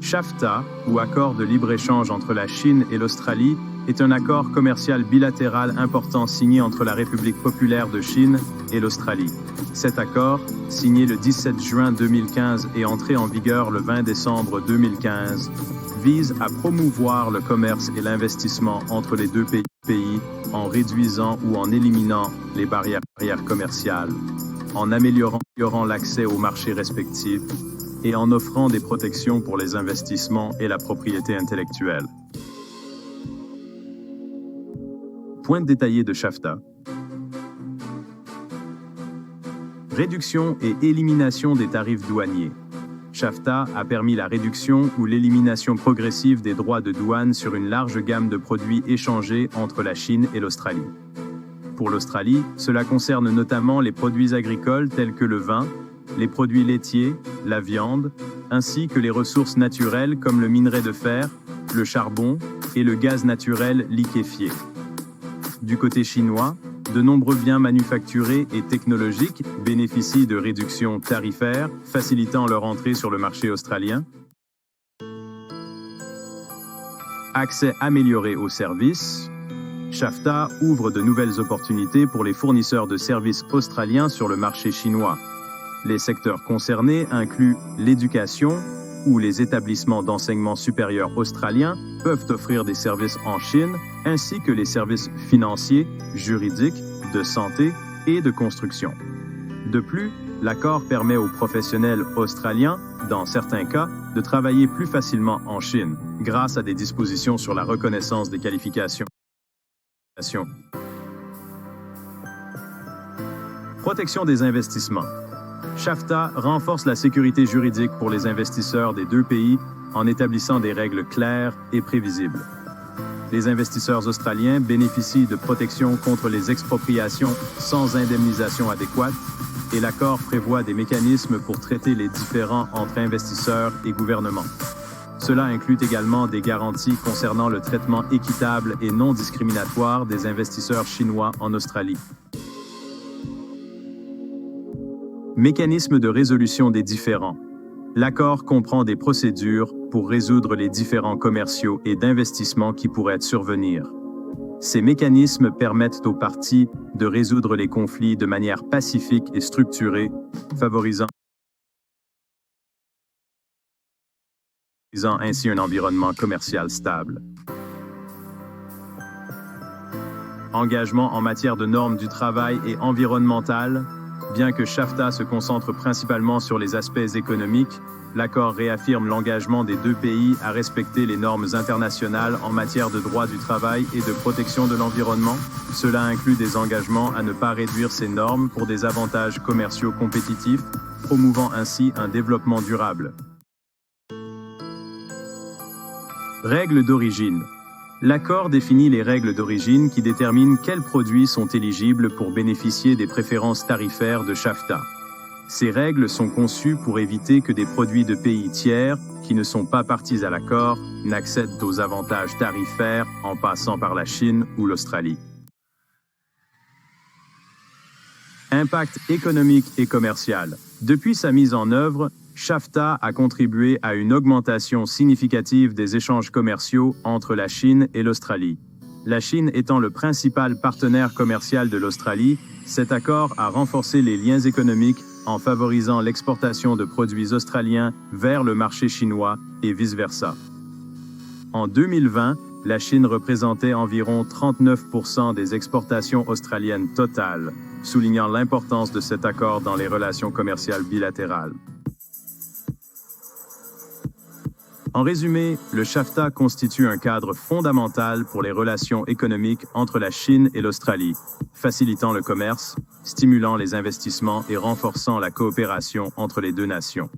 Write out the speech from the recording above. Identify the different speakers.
Speaker 1: SHAFTA, ou accord de libre-échange entre la Chine et l'Australie, est un accord commercial bilatéral important signé entre la République populaire de Chine et l'Australie. Cet accord, signé le 17 juin 2015 et entré en vigueur le 20 décembre 2015, vise à promouvoir le commerce et l'investissement entre les deux pays en réduisant ou en éliminant les barrières commerciales, en améliorant l'accès aux marchés respectifs et en offrant des protections pour les investissements et la propriété intellectuelle. Point détaillé de SHAFTA. Réduction et élimination des tarifs douaniers. SHAFTA a permis la réduction ou l'élimination progressive des droits de douane sur une large gamme de produits échangés entre la Chine et l'Australie. Pour l'Australie, cela concerne notamment les produits agricoles tels que le vin, les produits laitiers, la viande, ainsi que les ressources naturelles comme le minerai de fer, le charbon et le gaz naturel liquéfié. Du côté chinois, de nombreux biens manufacturés et technologiques bénéficient de réductions tarifaires, facilitant leur entrée sur le marché australien. Accès amélioré aux services. SHAFTA ouvre de nouvelles opportunités pour les fournisseurs de services australiens sur le marché chinois. Les secteurs concernés incluent l'éducation, où les établissements d'enseignement supérieur australiens peuvent offrir des services en Chine, ainsi que les services financiers, juridiques, de santé et de construction. De plus, l'accord permet aux professionnels australiens, dans certains cas, de travailler plus facilement en Chine, grâce à des dispositions sur la reconnaissance des qualifications. Protection des investissements. SHAFTA renforce la sécurité juridique pour les investisseurs des deux pays en établissant des règles claires et prévisibles. Les investisseurs australiens bénéficient de protections contre les expropriations sans indemnisation adéquate et l'accord prévoit des mécanismes pour traiter les différends entre investisseurs et gouvernements. Cela inclut également des garanties concernant le traitement équitable et non discriminatoire des investisseurs chinois en Australie. Mécanisme de résolution des différends. L'accord comprend des procédures pour résoudre les différends commerciaux et d'investissement qui pourraient survenir. Ces mécanismes permettent aux parties de résoudre les conflits de manière pacifique et structurée, favorisant ainsi un environnement commercial stable. Engagement en matière de normes du travail et environnementales. Bien que SHAFTA se concentre principalement sur les aspects économiques, l'accord réaffirme l'engagement des deux pays à respecter les normes internationales en matière de droit du travail et de protection de l'environnement. Cela inclut des engagements à ne pas réduire ces normes pour des avantages commerciaux compétitifs, promouvant ainsi un développement durable. Règles d'origine. L'accord définit les règles d'origine qui déterminent quels produits sont éligibles pour bénéficier des préférences tarifaires de SHAFTA. Ces règles sont conçues pour éviter que des produits de pays tiers, qui ne sont pas parties à l'accord, n'accèdent aux avantages tarifaires en passant par la Chine ou l'Australie. Impact économique et commercial. Depuis sa mise en œuvre, SHAFTA a contribué à une augmentation significative des échanges commerciaux entre la Chine et l'Australie. La Chine étant le principal partenaire commercial de l'Australie, cet accord a renforcé les liens économiques en favorisant l'exportation de produits australiens vers le marché chinois et vice-versa. En 2020, la Chine représentait environ 39% des exportations australiennes totales, soulignant l'importance de cet accord dans les relations commerciales bilatérales. En résumé, le SHAFTA constitue un cadre fondamental pour les relations économiques entre la Chine et l'Australie, facilitant le commerce, stimulant les investissements et renforçant la coopération entre les deux nations.